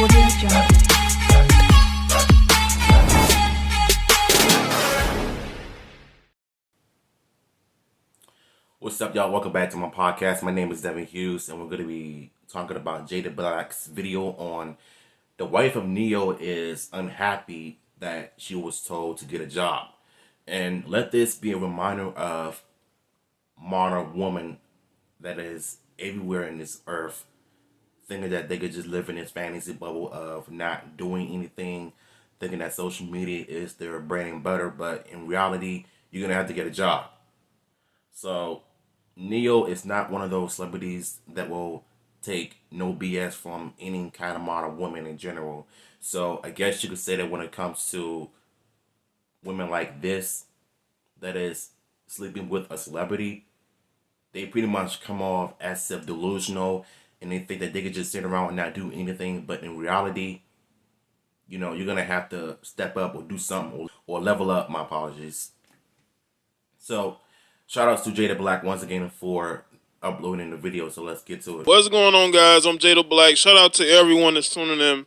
Audio Jungle. What's up, y'all? Welcome back to my podcast. My name is Devin Hughes, and we're going to be talking about Jada Black's video on the wife of Neo is unhappy that she was told to get a job. And let this be a reminder of modern women that is everywhere in this earth thinking that they could just live in this fantasy bubble of not doing anything, thinking that social media is their bread and butter, but in reality, you're going to have to get a job. So Neo is not one of those celebrities that will take no BS from any kind of model woman in general. So I guess you could say that when it comes to women like this, that is sleeping with a celebrity, they pretty much come off as if delusional and they think that they could just sit around and not do anything. But in reality, you're going to have to step up or do something or level up. My apologies. So shout outs to Jada Black once again for uploading the video. So let's get to it. What's going on, guys? I'm Jada Black. Shout out to everyone that's tuning in.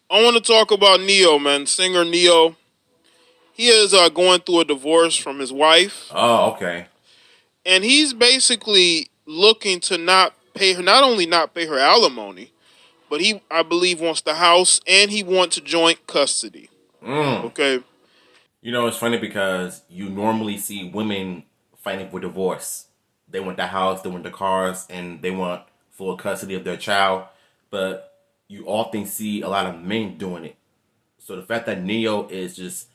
I want to talk about Neo, man. Singer Neo. He is going through a divorce from his wife. Oh, okay. And he's basically looking to not only not pay her alimony, but I believe, wants the house and he wants joint custody. Okay. It's funny because you normally see women fighting for divorce. They want the house, they want the cars, and they want full custody of their child. But you often see a lot of men doing it. So the fact that Neo is just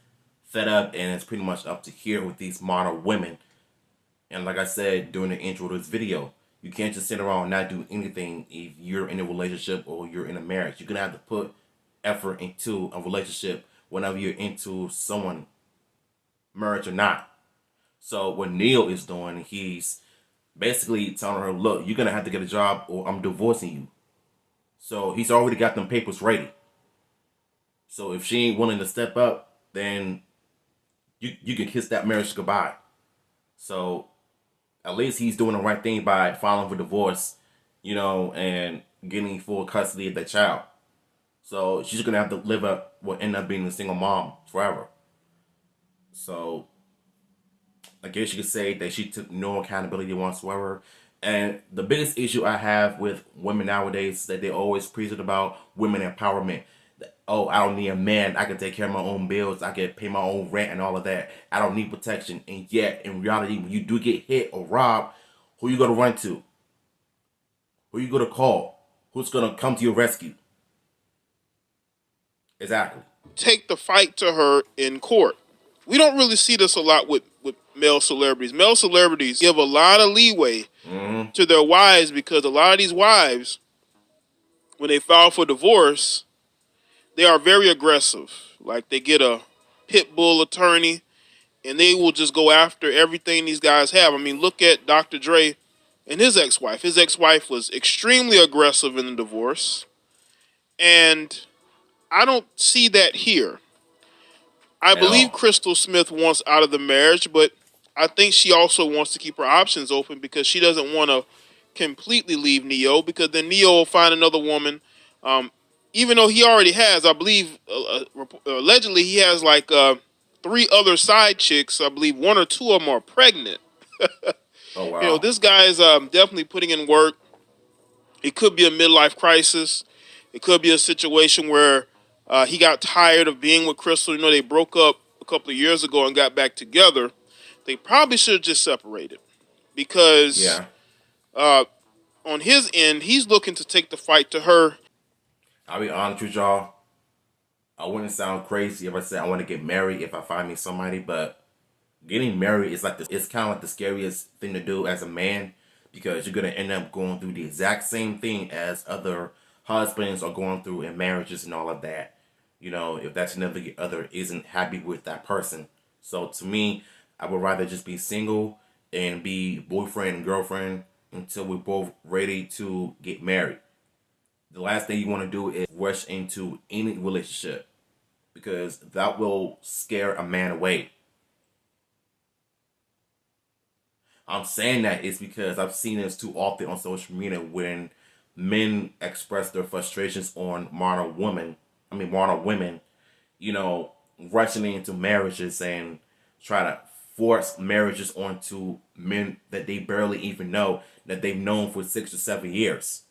fed up and it's pretty much up to here with these modern women. And like I said during the intro to this video, you can't just sit around and not do anything if you're in a relationship or you're in a marriage. You're going to have to put effort into a relationship whenever you're into someone, marriage or not. So what Neo is doing, he's basically telling her, look, you're going to have to get a job or I'm divorcing you. So he's already got them papers ready. So if she ain't willing to step up, then you can kiss that marriage goodbye. So at least he's doing the right thing by filing for divorce, and getting full custody of that child. So she's going to have to live up what end up being a single mom forever. So I guess you could say that she took no accountability whatsoever. And the biggest issue I have with women nowadays is that they always preach about women empowerment. Oh, I don't need a man. I can take care of my own bills. I can pay my own rent and all of that. I don't need protection. And yet, in reality, when you do get hit or robbed, who you going to run to? Who you going to call? Who's going to come to your rescue? Exactly. Take the fight to her in court. We don't really see this a lot with male celebrities. Male celebrities give a lot of leeway to their wives because a lot of these wives, when they file for divorce, they are very aggressive. Like they get a pit bull attorney and they will just go after everything these guys have. I mean, look at Dr. Dre and his ex-wife. His ex-wife was extremely aggressive in the divorce. And I don't see that here. I believe Crystal Smith wants out of the marriage, but I think she also wants to keep her options open because she doesn't want to completely leave Neo because then Neo will find another woman. Even though he already has, I believe, allegedly he has like 3 other side chicks. I believe 1 or 2 of them are pregnant. Oh, wow. This guy is definitely putting in work. It could be a midlife crisis. It could be a situation where he got tired of being with Crystal. They broke up a couple of years ago and got back together. They probably should have just separated because on his end, he's looking to take the fight to her. I'll be honest with y'all. I wouldn't sound crazy if I said I want to get married if I find me somebody, but getting married is it's kind of like the scariest thing to do as a man because you're going to end up going through the exact same thing as other husbands are going through in marriages and all of that. If that significant other isn't happy with that person. So to me, I would rather just be single and be boyfriend and girlfriend until we're both ready to get married. The last thing you want to do is rush into any relationship because that will scare a man away. I'm saying that is because I've seen this too often on social media when men express their frustrations on modern women, you know, rushing into marriages and try to force marriages onto men that they barely even know, that they've known for 6 or 7 years.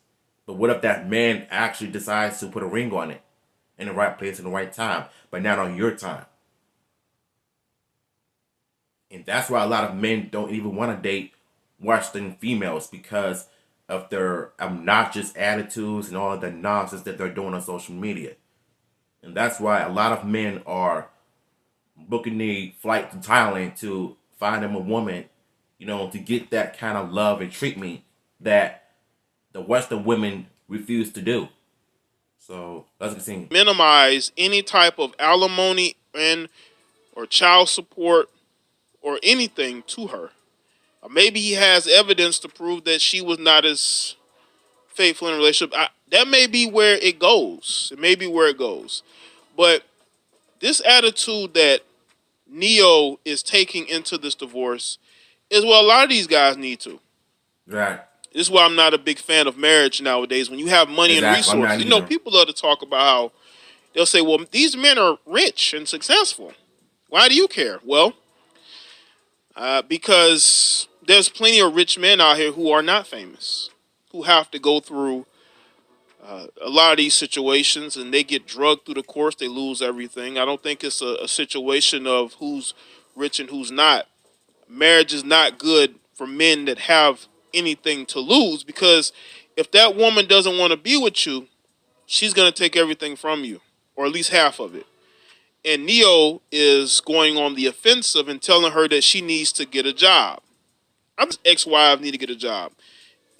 But what if that man actually decides to put a ring on it in the right place in the right time, but not on your time? And that's why a lot of men don't even want to date Western females, because of their obnoxious attitudes and all of the nonsense that they're doing on social media. And that's why a lot of men are booking the flight to Thailand to find them a woman, to get that kind of love and treatment that the Western women refuse to do. So let's continue. Minimize any type of alimony and or child support or anything to her. Maybe he has evidence to prove that she was not as faithful in a relationship. That may be where it goes. It may be where it goes. But this attitude that Neo is taking into this divorce is what a lot of these guys need to. Right. This is why I'm not a big fan of marriage nowadays. When you have money and resources, people love to talk about how they'll say, well, these men are rich and successful. Why do you care? Well, because there's plenty of rich men out here who are not famous, who have to go through a lot of these situations, and they get drugged through the course. They lose everything. I don't think it's a situation of who's rich and who's not. Marriage is not good for men that have anything to lose, because if that woman doesn't want to be with you, she's going to take everything from you, or at least half of it. And Neo is going on the offensive and telling her that she needs to get a job. I'm ex-wife need to get a job.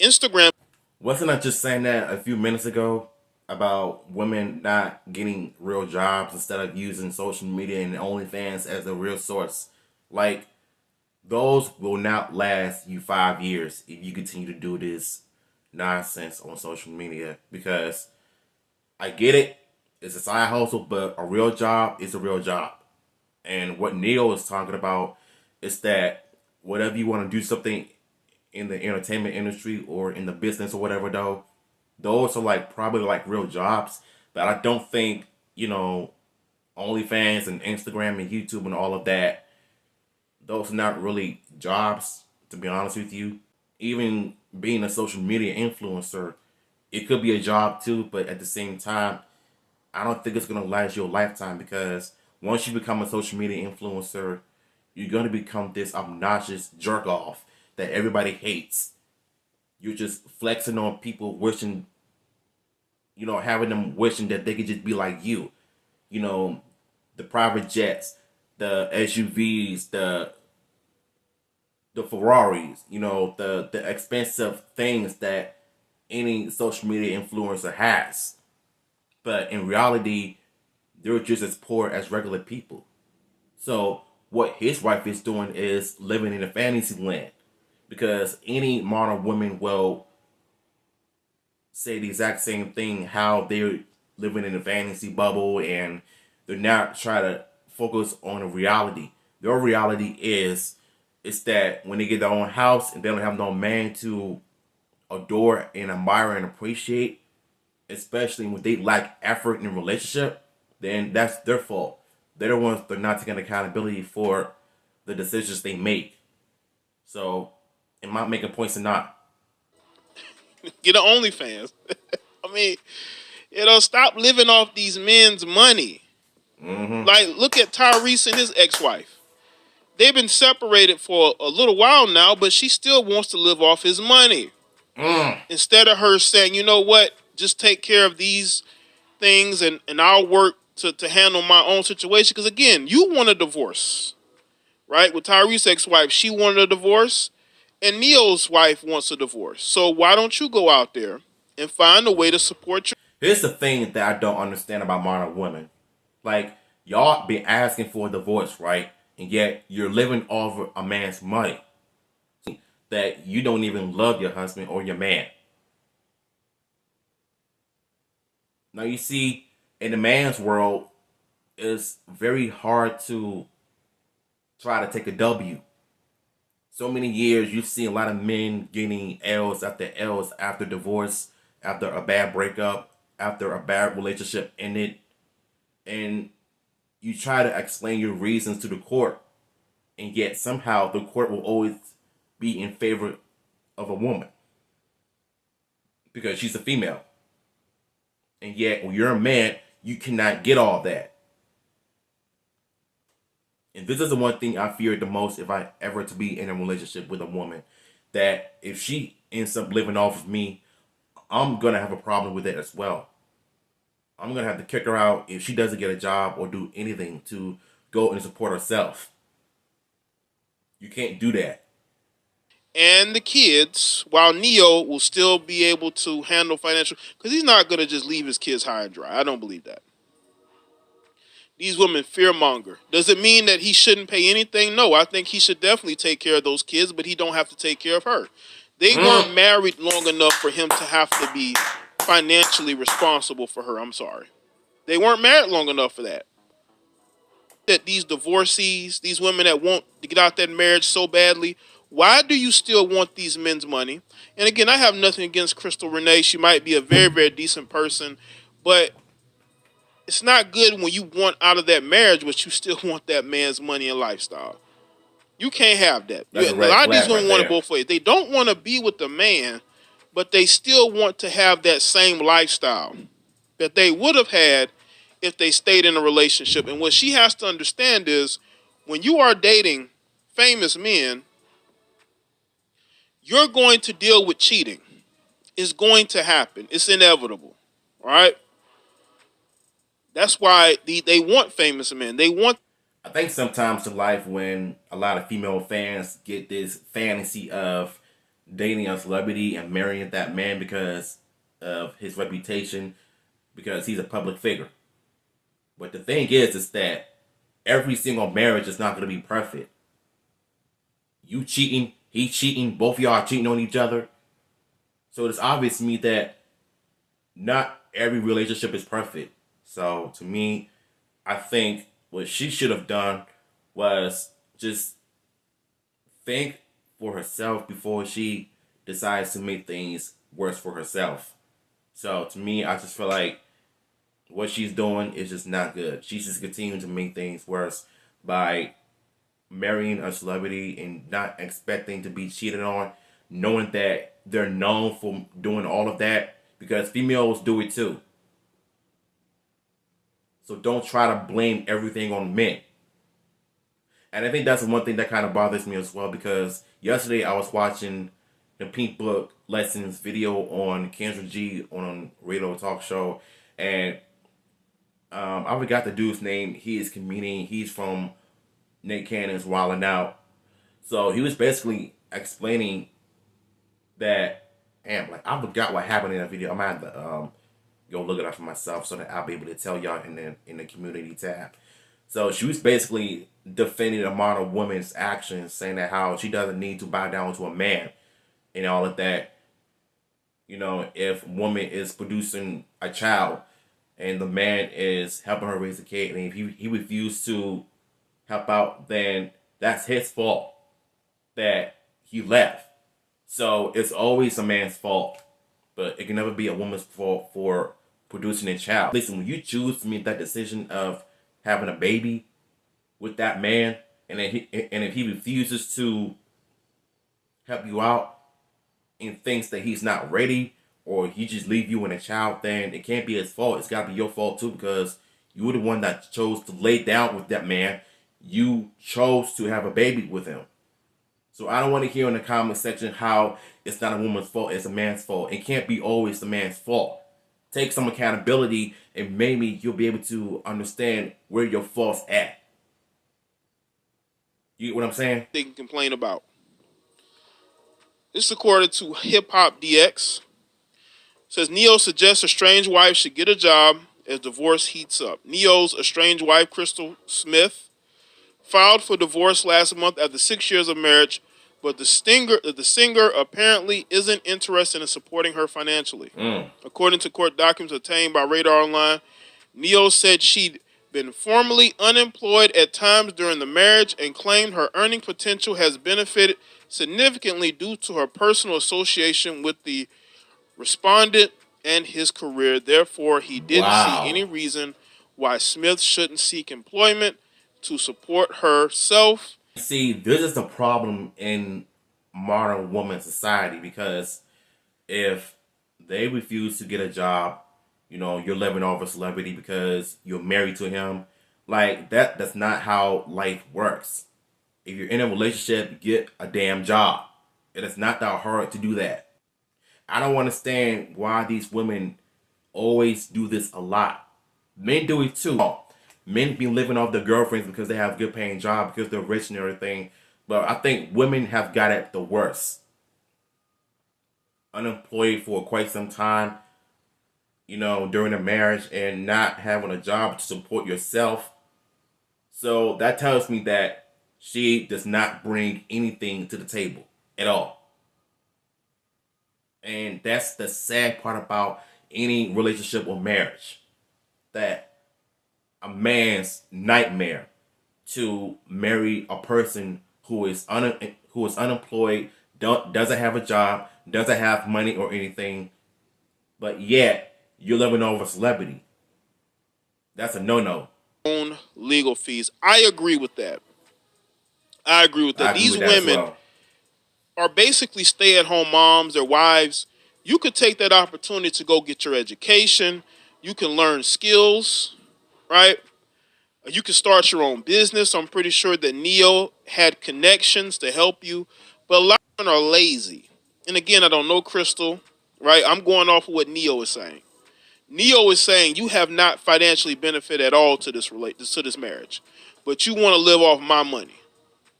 Instagram. Wasn't I just saying that a few minutes ago about women not getting real jobs instead of using social media and OnlyFans as a real source? Like, those will not last you 5 years if you continue to do this nonsense on social media. Because I get it, it's a side hustle, but a real job is a real job. And what Neo is talking about is that whatever you want to do something in the entertainment industry or in the business or whatever, though, those are probably real jobs. But I don't think, OnlyFans and Instagram and YouTube and all of that, those are not really jobs, to be honest with you. Even being a social media influencer, it could be a job too, but at the same time, I don't think it's going to last you a lifetime, because once you become a social media influencer, you're going to become this obnoxious jerk off that everybody hates. You're just flexing on people, wishing, having them wishing that they could just be like you. The private jets, the SUVs, the Ferraris, the expensive things that any social media influencer has. But in reality, they're just as poor as regular people. So what his wife is doing is living in a fantasy land, because any modern woman will say the exact same thing, how they're living in a fantasy bubble and they're not trying to focus on a reality. Their reality is that when they get their own house and they don't have no man to adore and admire and appreciate, especially when they lack effort in a relationship, then that's their fault. They're the ones that are not taking accountability for the decisions they make. So, am I making points or not? Get an OnlyFans. I mean, stop living off these men's money. Mm-hmm. Look at Tyrese and his ex-wife. They've been separated for a little while now, but she still wants to live off his money. Instead of her saying, you know what, just take care of these things and I'll work to handle my own situation. Because again, you want a divorce, right? With Tyrese's ex-wife, she wanted a divorce, and Neo's wife wants a divorce. So why don't you go out there and find a way to support your... Here's the thing that I don't understand about modern women. Y'all be asking for a divorce, right? And yet you're living off a man's money. That you don't even love your husband or your man. Now you see, in the man's world, it's very hard to try to take a W. So many years, you see a lot of men getting L's after divorce after a bad breakup, after a bad relationship ended, and you try to explain your reasons to the court, and yet somehow the court will always be in favor of a woman because she's a female. And yet, when you're a man, you cannot get all that. And this is the one thing I fear the most if I ever to be in a relationship with a woman. That if she ends up living off of me, I'm gonna have a problem with it as well. I'm gonna have to kick her out if she doesn't get a job or do anything to go and support herself. You can't do that. And the kids, while Neo will still be able to handle financial, because he's not going to just leave his kids high and dry. I don't believe that. These women fearmonger. Does it mean that he shouldn't pay anything? No, I think he should definitely take care of those kids, but he don't have to take care of her. They weren't married long enough for him to have to be financially responsible for her. I'm sorry. They weren't married long enough for that. That these divorcees, these women that want to get out that marriage so badly, why do you still want these men's money? And again, I have nothing against Crystal Renee. She might be a very, very decent person, but it's not good when you want out of that marriage, but you still want that man's money and lifestyle. You can't have that. A lot of these women want it both ways. They don't want to be with the man, but they still want to have that same lifestyle that they would have had if they stayed in a relationship. And what she has to understand is when you are dating famous men, you're going to deal with cheating. It's going to happen. It's inevitable. All right? That's why they want famous men. They want. I think sometimes in life when a lot of female fans get this fantasy of dating a celebrity and marrying that man because of his reputation, because he's a public figure. But the thing is that every single marriage is not going to be perfect. You cheating, he cheating, both of y'all are cheating on each other. So it's obvious to me that not every relationship is perfect. So to me, I think what she should have done was just think for herself before she decides to make things worse for herself. So to me, I just feel like what she's doing is just not good. She's just continuing to make things worse by marrying a celebrity and not expecting to be cheated on, knowing that they're known for doing all of that, because females do it too. So don't try to blame everything on men. And I think that's one thing that kind of bothers me as well, because yesterday I was watching the Pink Book Lessons video on Kendra G on a radio talk show, and I forgot the dude's name. He is comedian. He's from Nick Cannon's Wildin' Out. So he was basically explaining that, and like I forgot what happened in that video. I'm gonna have to go look it up for myself so that I'll be able to tell y'all in the community tab. So she was basically defending a modern woman's actions, saying that how she doesn't need to bow down to a man and all of that. You know, if a woman is producing a child and the man is helping her raise a kid, and if he refused to help out, then that's his fault that he left. So it's always a man's fault, but it can never be a woman's fault for producing a child. Listen, when you choose to make that decision of having a baby with that man, and if he refuses to help you out and thinks that he's not ready, or he just leave you in a child, then it can't be his fault. It's got to be your fault too, because you were the one that chose to lay down with that man. You chose to have a baby with him. So I don't want to hear in the comment section how it's not a woman's fault, it's a man's fault. It can't be always the man's fault. Take some accountability, and maybe you'll be able to understand where your fault's at. You get what I'm saying? They can complain about. This is according to Hip Hop DX. Says Neo suggests estranged wife should get a job as divorce heats up. Neo's estranged wife, Crystal Smith, filed for divorce last month after 6 years of marriage, but the singer apparently isn't interested in supporting her financially. According to court documents obtained by Radar Online, Neo said she'd been formerly unemployed at times during the marriage and claimed her earning potential has benefited significantly due to her personal association with the respondent and his career. Therefore, he didn't see any Wow. reason why Smith shouldn't seek employment to support herself. See, this is the problem in modern woman society because if they refuse to get a job, you're living off a celebrity because you're married to him. Like that's not how life works. If you're in a relationship, get a damn job. It is not that hard to do that. I don't understand why these women always do this a lot. Men do it too. Men be living off their girlfriends because they have good paying jobs because they're rich and everything. But I think women have got it the worst. Unemployed for quite some time, during a marriage and not having a job to support yourself. So that tells me that she does not bring anything to the table at all. And that's the sad part about any relationship or marriage. That a man's nightmare to marry a person who is unemployed, doesn't have a job, doesn't have money or anything, but yet you're living over a celebrity. That's a no-no. Own legal fees. I agree with that. I agree with that. I agree These with that as women well. are basically stay-at-home moms, their wives. You could take that opportunity to go get your education. You can learn skills, right? You can start your own business. I'm pretty sure that Neo had connections to help you, but a lot of women are lazy. And again, I don't know Crystal, right? I'm going off of what Neo is saying. Neo is saying you have not financially benefited at all to this marriage, but you want to live off my money,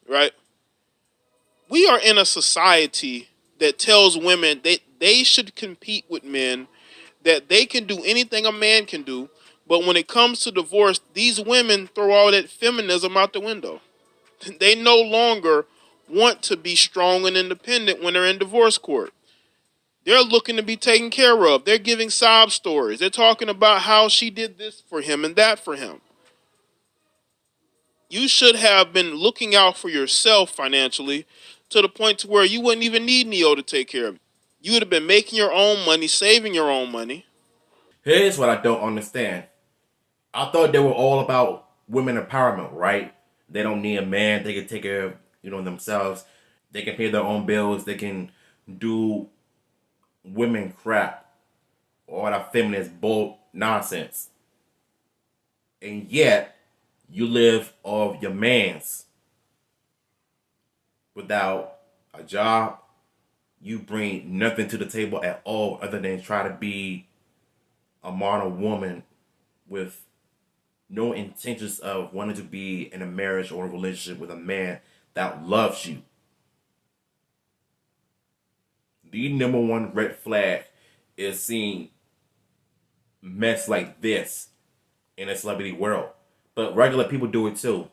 right? We are in a society that tells women that they should compete with men, that they can do anything a man can do, but when it comes to divorce, these women throw all that feminism out the window. They no longer want to be strong and independent when they're in divorce court. They're looking to be taken care of. They're giving sob stories. They're talking about how she did this for him and that for him. You should have been looking out for yourself financially to the point to where you wouldn't even need Neo to take care of you. You would have been making your own money, saving your own money. Here's what I don't understand. I thought they were all about women empowerment, right? They don't need a man. They can take care of, themselves. They can pay their own bills. They can do women crap. All that feminist bull nonsense. And yet, you live off your man's without a job. You bring nothing to the table at all other than try to be a modern woman with no intentions of wanting to be in a marriage or a relationship with a man that loves you. The number one red flag is seeing mess like this in a celebrity world. But regular people do it too.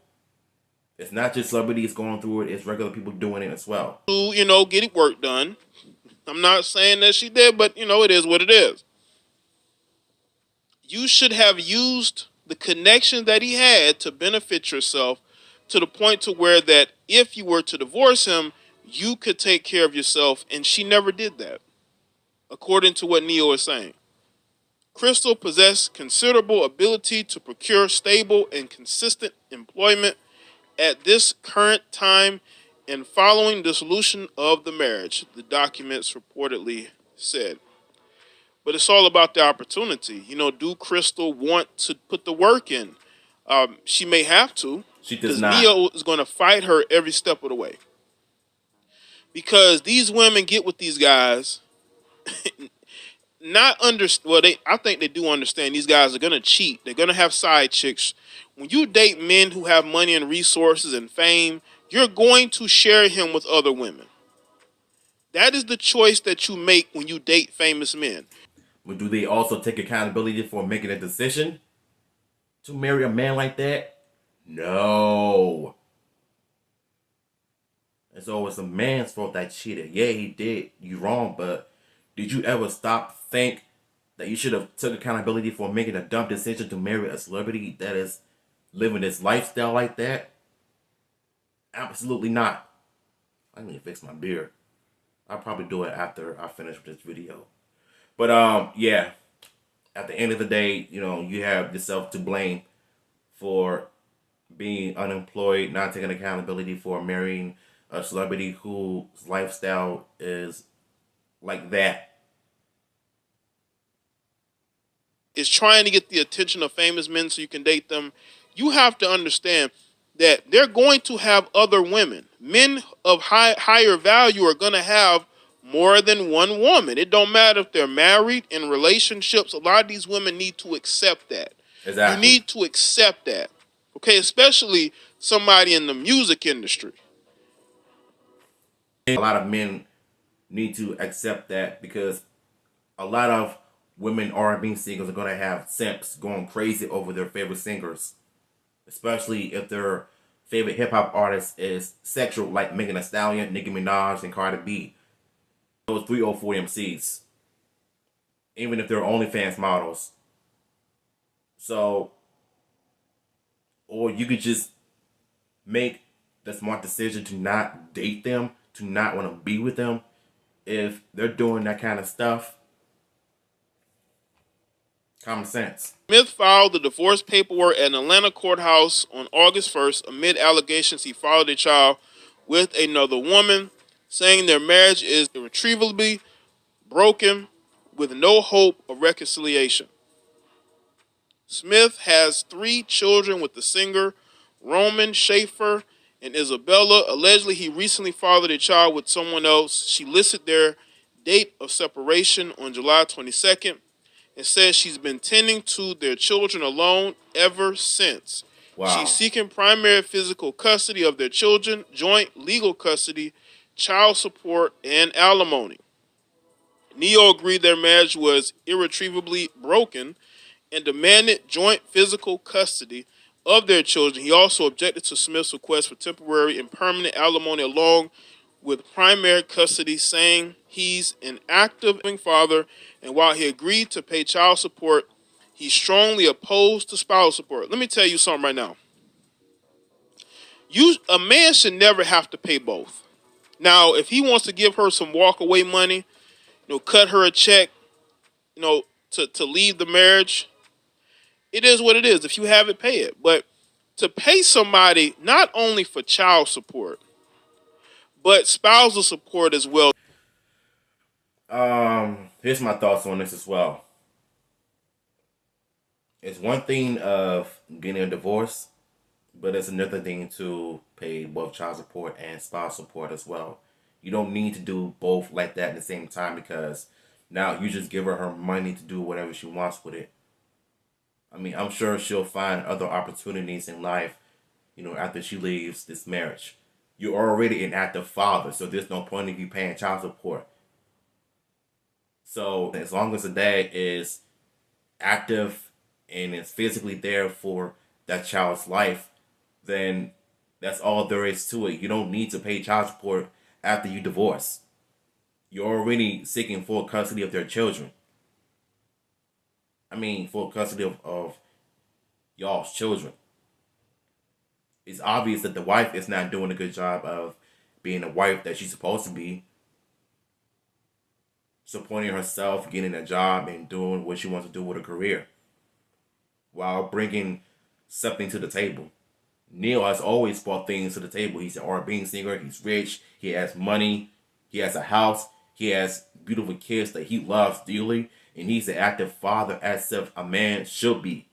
It's not just celebrities going through it, it's regular people doing it as well. To, getting work done. I'm not saying that she did, but, it is what it is. You should have used the connection that he had to benefit yourself to the point to where that if you were to divorce him, you could take care of yourself, and she never did that, according to what Neo is saying. Crystal possessed considerable ability to procure stable and consistent employment at this current time and following dissolution of the marriage, the documents reportedly said. But it's all about the opportunity. Do Crystal want to put the work in? She may have to. She does Because not. Neo is going to fight her every step of the way. Because these women get with these guys, I think they do understand these guys are going to cheat. They're going to have side chicks. When you date men who have money and resources and fame, you're going to share him with other women. That is the choice that you make when you date famous men. But do they also take accountability for making a decision to marry a man like that? No. It's always a man's fault that cheated. Yeah, he did. You wrong, but did you ever stop to think that you should have took accountability for making a dumb decision to marry a celebrity that is living this lifestyle like that? Absolutely not. I need to fix my beard. I'll probably do it after I finish with this video. But yeah. At the end of the day, you know, you have yourself to blame for being unemployed, not taking accountability for marrying a celebrity whose lifestyle is like that. Is trying to get the attention of famous men so you can date them. You have to understand that they're going to have other women. Men of higher value are going to have more than one woman. It don't matter if they're married, in relationships. A lot of these women need to accept that. Exactly. You need to accept that. Okay, especially somebody in the music industry. A lot of men need to accept that because a lot of women R&B singers are going to have simps going crazy over their favorite singers, especially if their favorite hip hop artist is sexual, like Megan Thee Stallion, Nicki Minaj, and Cardi B. Those 304 MCs, even if they're OnlyFans models. So, or you could just make the smart decision to not date them, to not want to be with them if they're doing that kind of stuff. Common sense. Smith filed the divorce paperwork at an Atlanta courthouse on August 1st amid allegations he fathered a child with another woman, saying their marriage is irretrievably broken with no hope of reconciliation. Smith has 3 children with the singer Roman Schaefer and Isabella. Allegedly, he recently fathered a child with someone else. She listed their date of separation on July 22nd. And says she's been tending to their children alone ever since. Wow. She's seeking primary physical custody of their children, joint legal custody, child support, and alimony. Ne-Yo agreed their marriage was irretrievably broken and demanded joint physical custody of their children. He also objected to Smith's request for temporary and permanent alimony along with primary custody, saying he's an active father, and while he agreed to pay child support, he's strongly opposed to spousal support. Let me tell you something right now. A man should never have to pay both. Now, if he wants to give her some walk-away money, cut her a check, to leave the marriage, it is what it is. If you have it, pay it. But to pay somebody not only for child support, but spousal support as well. Here's my thoughts on this as well. It's one thing of getting a divorce, but it's another thing to pay both child support and spouse support as well. You don't need to do both like that at the same time because now you just give her money to do whatever she wants with it. I mean, I'm sure she'll find other opportunities in life, after she leaves this marriage. You're already an active father, so there's no point in you paying child support. So as long as the dad is active and is physically there for that child's life, then that's all there is to it. You don't need to pay child support after you divorce. You're already seeking full custody of their children. I mean, full custody of y'all's children. It's obvious that the wife is not doing a good job of being a wife that she's supposed to be. Supporting herself, getting a job, and doing what she wants to do with her career. While bringing something to the table. Ne-Yo has always brought things to the table. He's an R&B singer. He's rich. He has money. He has a house. He has beautiful kids that he loves dearly. And he's an active father as if a man should be.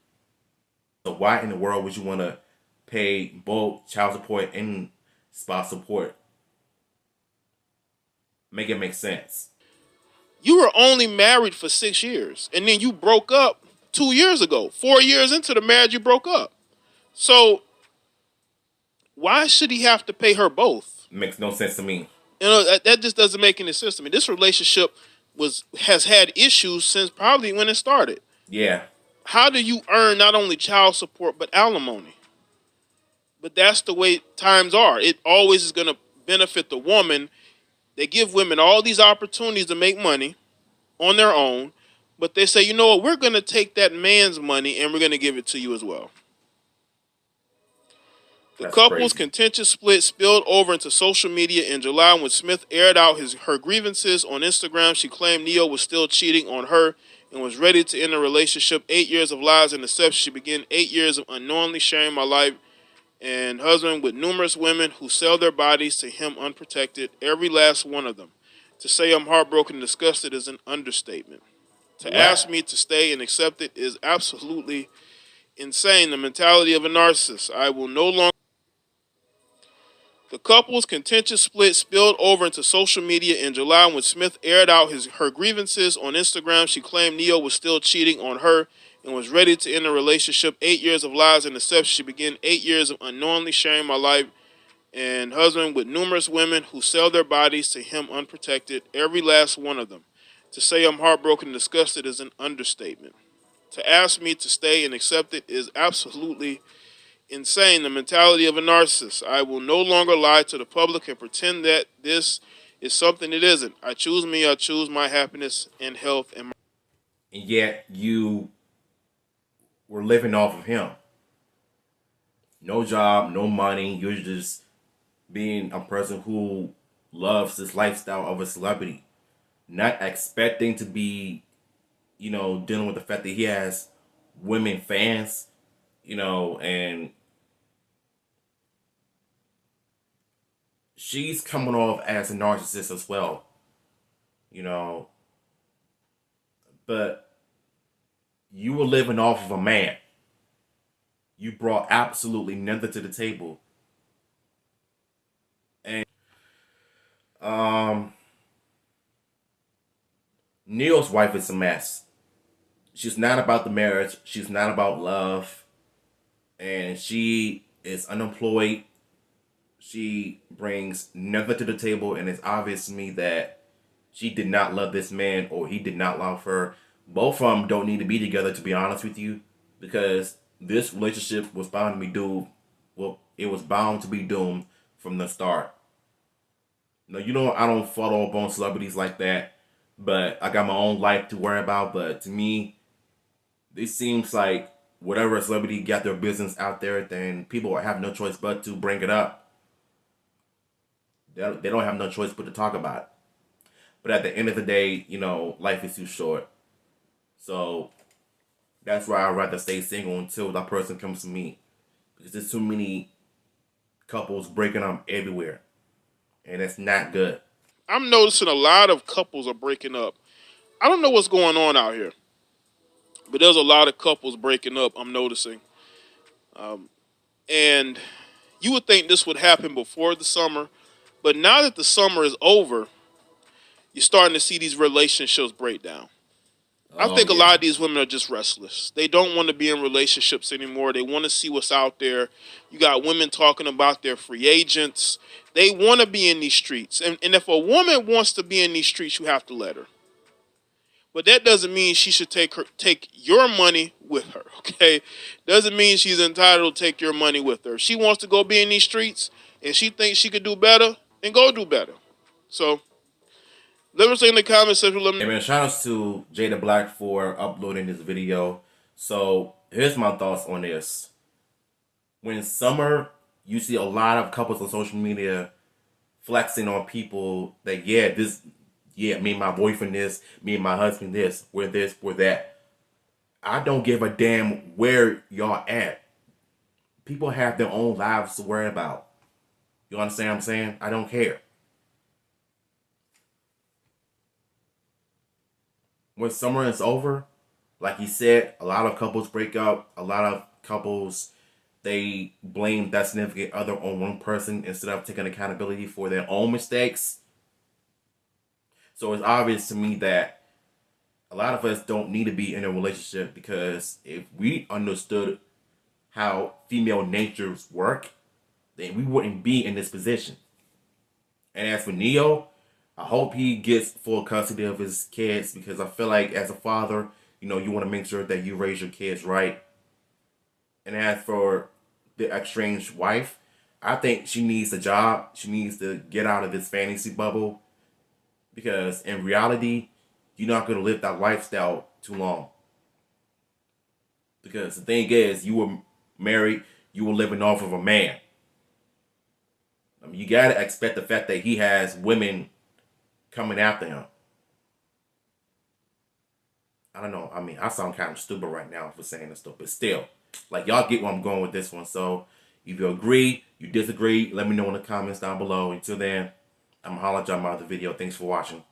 So why in the world would you want to pay both child support and spouse support? Make it make sense. You were only married for 6 years. And then you broke up 2 years ago. 4 years into the marriage, you broke up. So why should he have to pay her both? Makes no sense to me. That just doesn't make any sense to me. This relationship has had issues since probably when it started. Yeah. How do you earn not only child support but alimony? But that's the way times are. It always is going to benefit the woman. They give women all these opportunities to make money on their own, but they say, you know what, we're going to take that man's money and we're going to give it to you as well. The That's couple's crazy. contentious split spilled over into social media in July when Smith aired out her grievances on Instagram. She claimed Neo was still cheating on her and was ready to end a relationship. 8 years of lies and deception. She began 8 years of unknowingly sharing my life and husband with numerous women who sell their bodies to him unprotected, every last one of them. To say I'm heartbroken and disgusted is an understatement. To ask What? me to stay and accept it is absolutely insane. The mentality of a narcissist. I will no longer. The couple's contentious split spilled over into social media in July when Smith aired out her grievances on Instagram. She claimed Neo was still cheating on her and was ready to end a relationship. 8 years of lies and deception. She began 8 years of unknowingly sharing my life and husband with numerous women who sell their bodies to him unprotected, every last one of them. To say I'm heartbroken and disgusted is an understatement. To ask me to stay and accept it is absolutely insane. The mentality of a narcissist. I will no longer lie to the public and pretend that this is something it isn't. I choose me. I choose my happiness and health and my. And yet you were living off of him. No job, no money. You're just being a person who loves this lifestyle of a celebrity, not expecting to be, dealing with the fact that he has women fans, and she's coming off as a narcissist as well, you know, but you were living off of a man. You brought absolutely nothing to the table. And um Neil's wife is a mess. She's not about the marriage, she's not about love, and she is unemployed. She brings nothing to the table, and it's obvious to me that she did not love this man or he did not love her. Both of them don't need to be together, to be honest with you, because this relationship was bound to be doomed. Well, it was bound to be doomed from the start. No, I don't follow up on celebrities like that, but I got my own life to worry about. But to me, it seems like whatever a celebrity got their business out there, then people have no choice but to bring it up. They don't have no choice but to talk about it. But at the end of the day, life is too short. So that's why I'd rather stay single until that person comes to me. Because there's too many couples breaking up everywhere. And it's not good. I'm noticing a lot of couples are breaking up. I don't know what's going on out here, but there's a lot of couples breaking up. I'm noticing, and you would think this would happen before the summer, but now that the summer is over, you're starting to see these relationships break down. I Oh, think a lot yeah. of these women are just restless. They don't want to be in relationships anymore. They want to see what's out there. You got women talking about their free agents. They want to be in these streets. And if a woman wants to be in these streets, you have to let her. But that doesn't mean she should take your money with her, okay? Doesn't mean she's entitled to take your money with her. If she wants to go be in these streets and she thinks she could do better, then go do better. So let me say in the comments section. Let Hey, me. man, shout outs to Jada Black for uploading this video. So here's my thoughts on this. When summer, you see a lot of couples on social media flexing on people that, me and my boyfriend this, me and my husband this, we're that. I don't give a damn where y'all at. People have their own lives to worry about. You understand what I'm saying? I don't care. When summer is over, like he said, a lot of couples break up. A lot of couples, they blame that significant other on one person instead of taking accountability for their own mistakes. So it's obvious to me that a lot of us don't need to be in a relationship, because if we understood how female natures work, then we wouldn't be in this position. And as for Neo, I hope he gets full custody of his kids, because I feel like as a father, you want to make sure that you raise your kids right. And as for the estranged wife, I think she needs a job. She needs to get out of this fantasy bubble, because in reality, you're not going to live that lifestyle too long. Because the thing is, you were married, you were living off of a man. I mean, you gotta expect the fact that he has women coming after him. I don't know. I mean, I sound kind of stupid right now for saying this stuff, but still, like, y'all get where I'm going with this one. So if you agree, you disagree, let me know in the comments down below. Until then, I'm gonna holler at y'all in my other video. Thanks for watching.